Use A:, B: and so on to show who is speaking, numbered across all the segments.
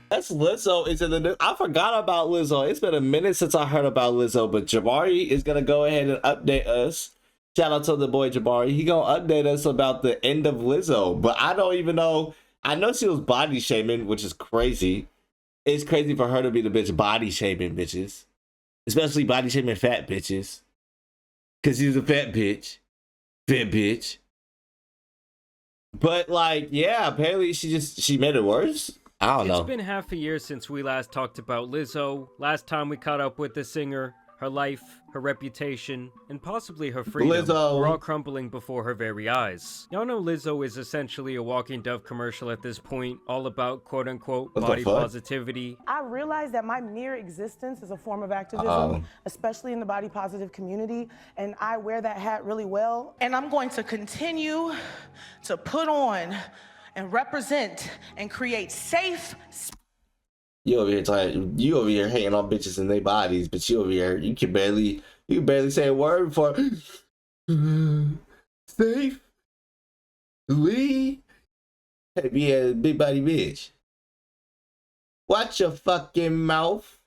A: That's Lizzo is in the new. I forgot about Lizzo. It's been a minute since I heard about Lizzo, but Jabari is gonna go ahead and update us. Shout out to the boy Jabari. He gonna update us about the end of Lizzo, but I don't even know. I know she was body shaming, which is crazy. It's crazy for her to be the bitch body shaming bitches, especially body shaming fat bitches, because she's a fat bitch, fat bitch. But like, yeah, apparently she made it worse. I don't know.
B: It's been half a year since we last talked about Lizzo. Last time we caught up with the singer, her life, her reputation, and possibly her freedom
A: Lizzo
B: were all crumbling before her very eyes. Y'all know Lizzo is essentially a walking Dove commercial at this point, all about quote-unquote body positivity.
C: I realize that my mere existence is a form of activism, especially in the body positive community, and I wear that hat really well. And I'm going to continue to put on and represent and create safe space.
A: You over here hating on bitches and their bodies, but you over here, you can barely say a word for safe. Lee. Hey, be a big body bitch. Watch your fucking mouth.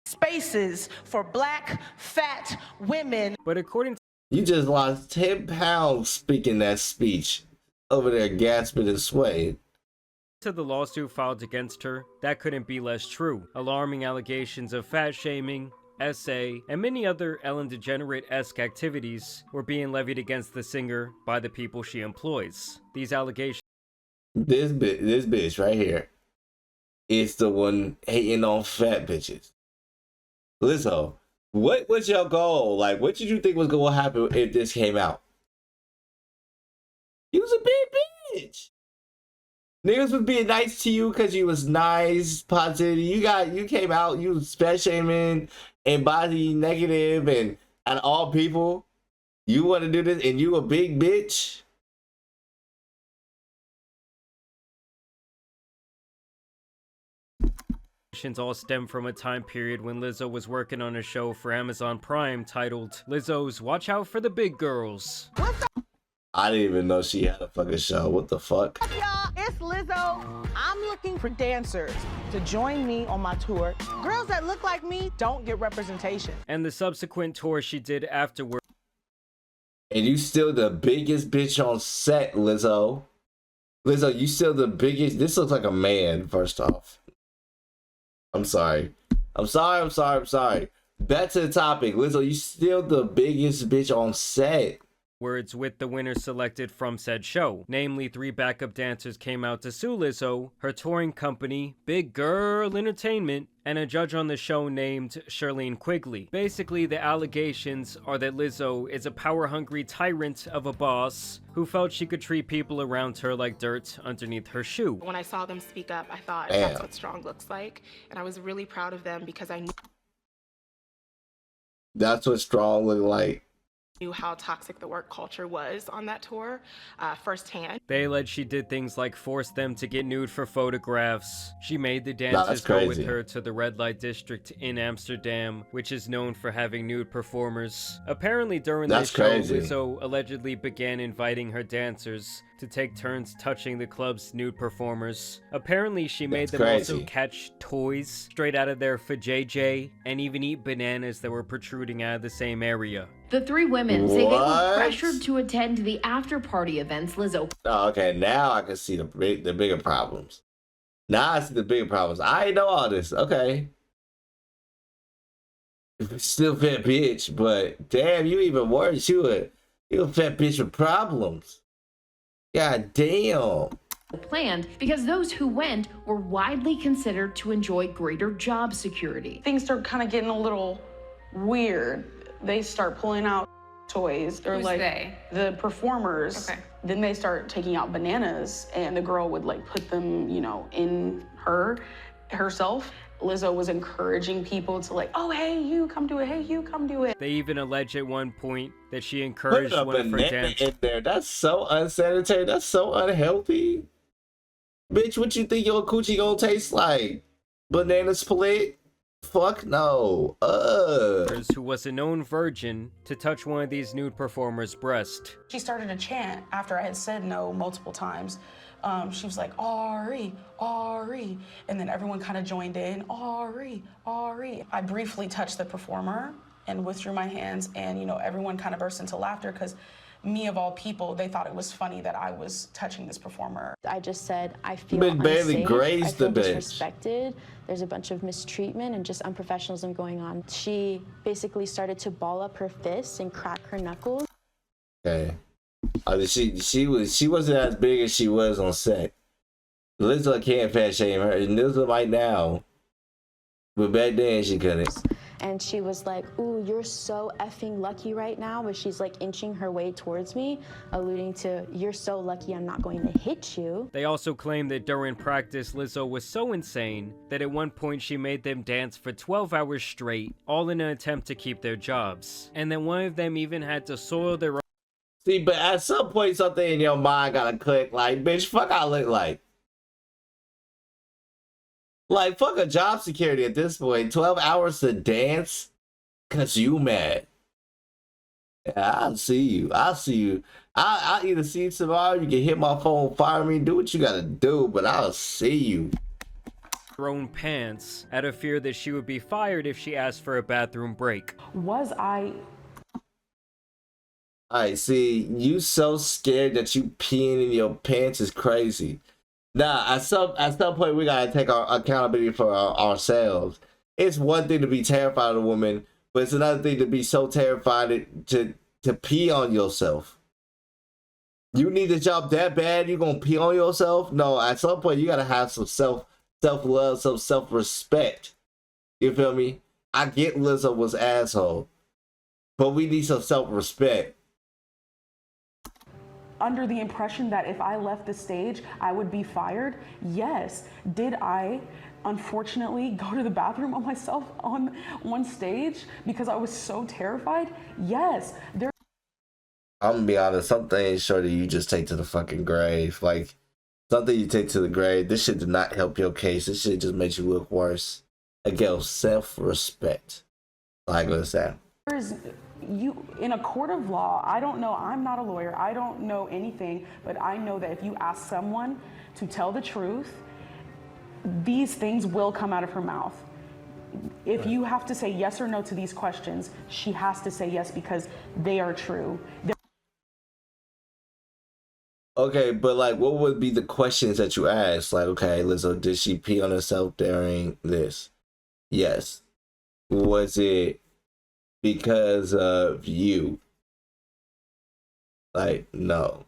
C: Spaces for black, fat women.
B: But according to
A: you just lost 10 pounds speaking that speech. Over there gasping and sweating.
B: To the lawsuit filed against her, that couldn't be less true. Alarming allegations of fat shaming, SA, and many other Ellen DeGenerate-esque activities were being levied against the singer by the people she employs. These allegations...
A: This bitch right here is the one hating on fat bitches. Lizzo, what was your goal? Like, what did you think was going to happen if this came out? You was a big bitch. Niggas was being nice to you because you was nice, positive. You came out, you was fat shaming and body negative and all people. You want to do this and you a big bitch.
B: All stem from a time period when Lizzo was working on a show for Amazon Prime titled Lizzo's Watch Out for the Big Girls.
A: I didn't even know she had a fucking show. What the fuck?
C: Y'all, it's Lizzo. I'm looking for dancers to join me on my tour. Girls that look like me don't get representation.
B: And the subsequent tour she did afterward.
A: And you still the biggest bitch on set, Lizzo. Lizzo, you still the biggest. This looks like a man, first off. I'm sorry. I'm sorry. Back to the topic. Lizzo, you still the biggest bitch on set.
B: Words with the winner selected from said show. Namely, 3 backup dancers came out to sue Lizzo, her touring company, Big Girl Entertainment, and a judge on the show named Shirlene Quigley. Basically, the allegations are that Lizzo is a power-hungry tyrant of a boss who felt she could treat people around her like dirt underneath her shoe.
D: When I saw them speak up, I thought that's what strong looks like, and I was really proud of them because I knew
A: that's what strong look like.
D: Knew how toxic the work culture was on that tour firsthand.
B: They alleged she did things like force them to get nude for photographs. She made the dancers go with her to the red light district in Amsterdam, which is known for having nude performers. Apparently during this show, Lizzo allegedly began inviting her dancers to take turns touching the club's nude performers. Apparently she made them also catch toys straight out of their vajayjay and even eat bananas that were protruding out of the same area.
E: The 3 women say they were pressured to attend the after-party events Lizzo.
A: Oh, okay, now I can see the bigger problems. Now I see the bigger problems. I ain't know all this. Okay. Still fat bitch, but damn, you even worse. You a fat bitch with problems. God damn.
E: Planned because those who went were widely considered to enjoy greater job security.
F: Things start kind of getting a little weird. They start pulling out toys. Or the performers. Okay. Then they start taking out bananas, and the girl would like put them, you know, in herself. Lizzo was encouraging people to like, oh, hey, you come do it. Hey, you come do it.
B: They even allege at one point that she encouraged one of her dancers
A: in there. That's so unsanitary. That's so unhealthy. Bitch, what you think your coochie gonna taste like? Banana split? Fuck no.
B: Who was a known virgin to touch one of these nude performers' breast.
F: She started to chant after I had said no multiple times. She was like, Ari, Ari. And then everyone kind of joined in, Ari, Ari. I briefly touched the performer and withdrew my hands, and you know, everyone kind of burst into laughter because me of all people, they thought it was funny that I was touching this performer.
G: I just said, I feel
A: barely
G: unsafe,
A: grazed
G: I feel
A: the bitch.
G: disrespected. There's a bunch of mistreatment and just unprofessionalism going on. She basically started to ball up her fists and crack her knuckles.
A: Okay. She wasn't as big as she was on set. Lizzo can't fat shame her, and Lizzo right now, but back then she couldn't.
G: And she was like, ooh, you're so effing lucky right now. But she's like inching her way towards me, alluding to, you're so lucky I'm not going to hit you.
B: They also claim that during practice, Lizzo was so insane that at one point she made them dance for 12 hours straight, all in an attempt to keep their jobs. And then one of them even had to soil their own.
A: See, but at some point something in your mind gotta click, like, bitch, fuck I look like. Like, fuck a job security at this point. 12 hours to dance? Cause you mad. Yeah, I'll see you. I'll see you. I'll either see you tomorrow, you can hit my phone, fire me, do what you gotta do, but I'll see you.
B: Her own pants out of fear that she would be fired if she asked for a bathroom break.
F: Was I...
A: Alright, see, you so scared that you peeing in your pants is crazy. Nah, at some point we gotta take our accountability for ourselves. It's one thing to be terrified of a woman, but it's another thing to be so terrified to pee on yourself. You need the job that bad, you gonna pee on yourself? No, at some point you gotta have some self-love, some self-respect. You feel me? I get Lizzo was asshole, but we need some self-respect.
F: Under the impression that if I left the stage, I would be fired? Yes. Did I, unfortunately, go to the bathroom on myself on stage because I was so terrified? Yes.
A: I'm gonna be honest, some things, shorty, you just take to the fucking grave. Like, something you take to the grave, this shit did not help your case. This shit just makes you look worse. Again, self-respect. Like I said.
F: You, in a court of law, I don't know, I'm not a lawyer, I don't know anything, but I know that if you ask someone to tell the truth, these things will come out of her mouth. If you have to say yes or no to these questions, she has to say yes because they are true.
A: Okay, but like, what would be the questions that you ask? Like, okay, Lizzo, did she pee on herself during this? Yes. Was it because of you? Like, no.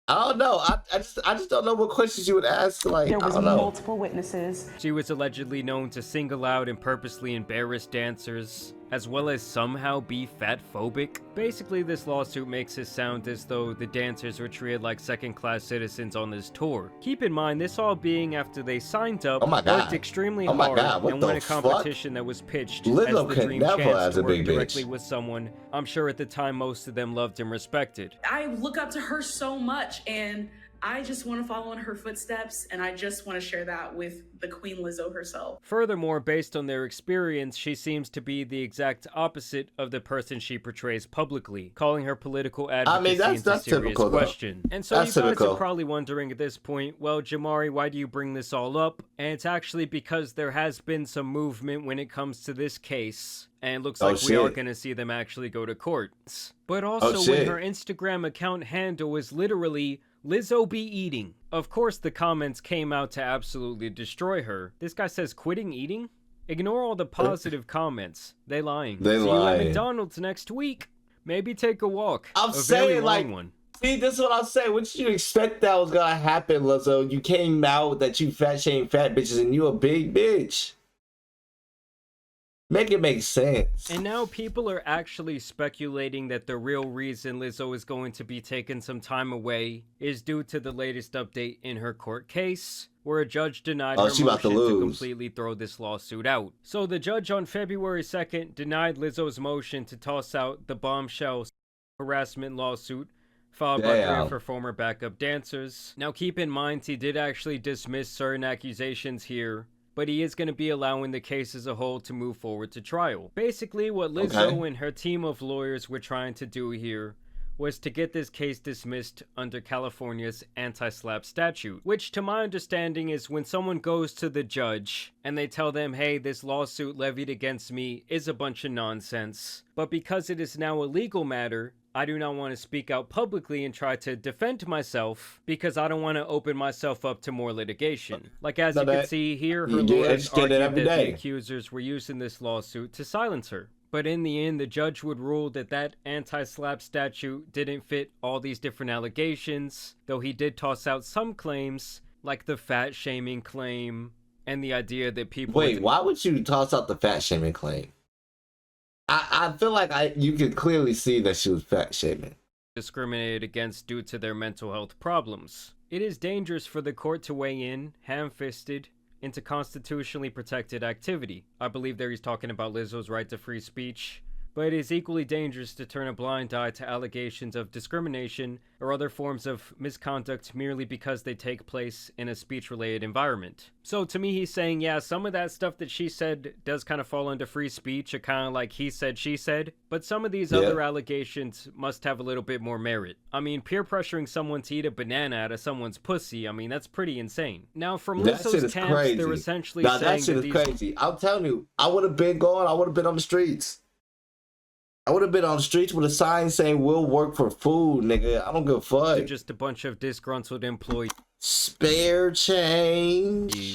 A: I don't know. I just don't know what questions you would ask. Like,
F: there was
A: I don't know.
F: multiple witnesses.
B: She was allegedly known to single out and purposely embarrass dancers, as well as somehow be fat-phobic. Basically, this lawsuit makes it sound as though the dancers were treated like second-class citizens on this tour. Keep in mind, this all being after they signed up, worked extremely hard, and won a competition that was pitched
A: Lizzo
B: as the dream
A: never
B: chance
A: as a
B: to work
A: big
B: directly
A: bitch.
B: with someone I'm sure at the time most of them loved and respected.
H: I look up to her so much, and I just want to follow in her footsteps, and I just want to share that with the Queen Lizzo herself.
B: Furthermore, based on their experience, she seems to be the exact opposite of the person she portrays publicly, calling her political advocacy into serious question. And so you guys are probably wondering at this point, well, Jamari, why do you bring this all up? And it's actually because there has been some movement when it comes to this case. And it looks like we are going to see them actually go to court. But also when her Instagram account handle is literally Lizzo be eating. Of course the comments came out to absolutely destroy her. This guy says quitting eating? Ignore all the positive comments. They lying.
A: They
B: See
A: lying.
B: you at McDonald's next week. Maybe take a walk.
A: I'm saying, like, see, this is what I'm saying. What did you expect that was gonna happen, Lizzo? You came out that you fat shame fat bitches and you a big bitch. Make it make sense.
B: And now people are actually speculating that the real reason Lizzo is going to be taking some time away is due to the latest update in her court case, where a judge denied her motion to completely throw this lawsuit out. So the judge on February 2nd denied Lizzo's motion to toss out the bombshell harassment lawsuit filed by 3 of her former backup dancers. Now keep in mind, he did actually dismiss certain accusations here, but he is going to be allowing the case as a whole to move forward to trial. Basically, what Lizzo and her team of lawyers were trying to do here was to get this case dismissed under California's anti-SLAPP statute, which to my understanding is when someone goes to the judge and they tell them, hey, this lawsuit levied against me is a bunch of nonsense, but because it is now a legal matter, I do not want to speak out publicly and try to defend myself because I don't want to open myself up to more litigation. Like as you can see here, her lawyers argued that the accusers were using this lawsuit to silence her. But in the end, the judge would rule that that anti-SLAPP statute didn't fit all these different allegations, though he did toss out some claims, like the fat-shaming claim, and the idea that people...
A: Wait, why would you toss out the fat-shaming claim? I feel like you could clearly see that she was fat-shaming.
B: ...discriminated against due to their mental health problems. It is dangerous for the court to weigh in, ham-fisted, into constitutionally protected activity. I believe there he's talking about Lizzo's right to free speech, but it is equally dangerous to turn a blind eye to allegations of discrimination or other forms of misconduct merely because they take place in a speech-related environment. So to me, he's saying, yeah, some of that stuff that she said does kind of fall under free speech, or kind of like he said, she said, but some of these other allegations must have a little bit more merit. I mean, peer pressuring someone to eat a banana out of someone's pussy, I mean, that's pretty insane. Now, from Lizzo's camp, they're essentially saying
A: that shit is crazy. I'm telling you, I would have been gone, I would have been on the streets. I would have been on the streets with a sign saying, we'll work for food, nigga. I don't give a fuck.
B: They're just a bunch of disgruntled employees.
A: Spare change.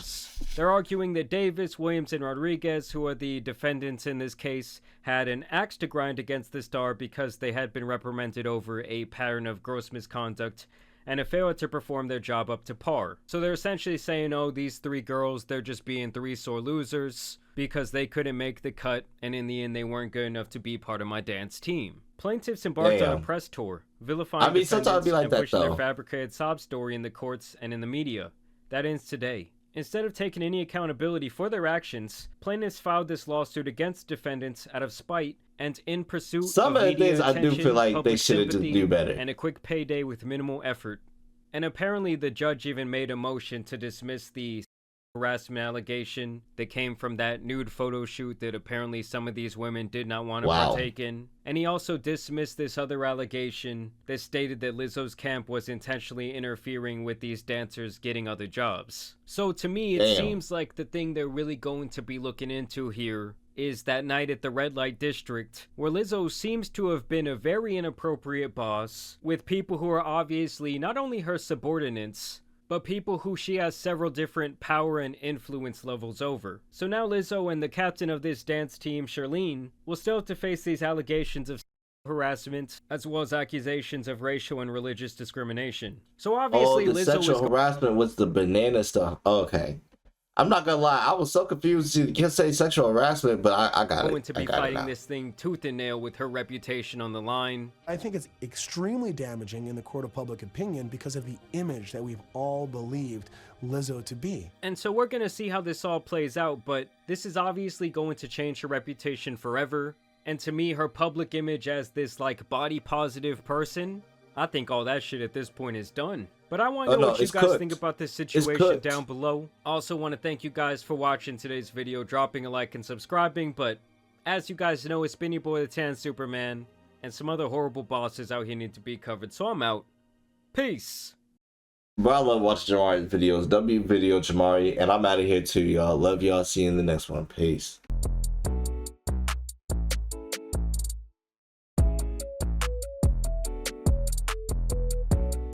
B: They're arguing that Davis, Williams, and Rodriguez, who are the defendants in this case, had an axe to grind against the star because they had been reprimanded over a pattern of gross misconduct and a failure to perform their job up to par. So they're essentially saying, oh, these three girls, they're just being three sore losers because they couldn't make the cut, and in the end they weren't good enough to be part of my dance team. Plaintiffs embarked on a press tour, vilifying defendants and pushing their fabricated sob story in the courts and in the media. That ends today. Instead of taking any accountability for their actions, plaintiffs filed this lawsuit against defendants out of spite and in pursuit of media attention, I do feel like they should just do better, and a quick payday with minimal effort. And apparently the judge even made a motion to dismiss the harassment allegation that came from that nude photo shoot that apparently some of these women did not want to partake in. And he also dismissed this other allegation that stated that Lizzo's camp was intentionally interfering with these dancers getting other jobs. So to me, it seems like the thing they're really going to be looking into here is that night at the red light district, where Lizzo seems to have been a very inappropriate boss with people who are obviously not only her subordinates, but people who she has several different power and influence levels over. So now Lizzo and the captain of this dance team, Charlene, will still have to face these allegations of harassment, as well as accusations of racial and religious discrimination. So obviously
A: the
B: Lizzo
A: sexual harassment was the banana stuff. Okay. I'm not gonna lie, I was so confused. You can't say sexual harassment, but I got it.
B: Going to be fighting this thing tooth and nail with her reputation on the line.
I: I think it's extremely damaging in the court of public opinion because of the image that we've all believed Lizzo to be.
B: And so we're gonna see how this all plays out, but this is obviously going to change her reputation forever. And to me, her public image as this like body positive person, I think all that shit at this point is done. But I want to know what you guys think about this situation down below. Also want to thank you guys for watching today's video, dropping a like and subscribing. But as you guys know, it's been your boy the Tan Superman, and some other horrible bosses out here need to be covered. So I'm out. Peace.
A: Bro, I love watching Jamari's videos. W video Jamari, and I'm out of here too, y'all. Love y'all. See you in the next one. Peace.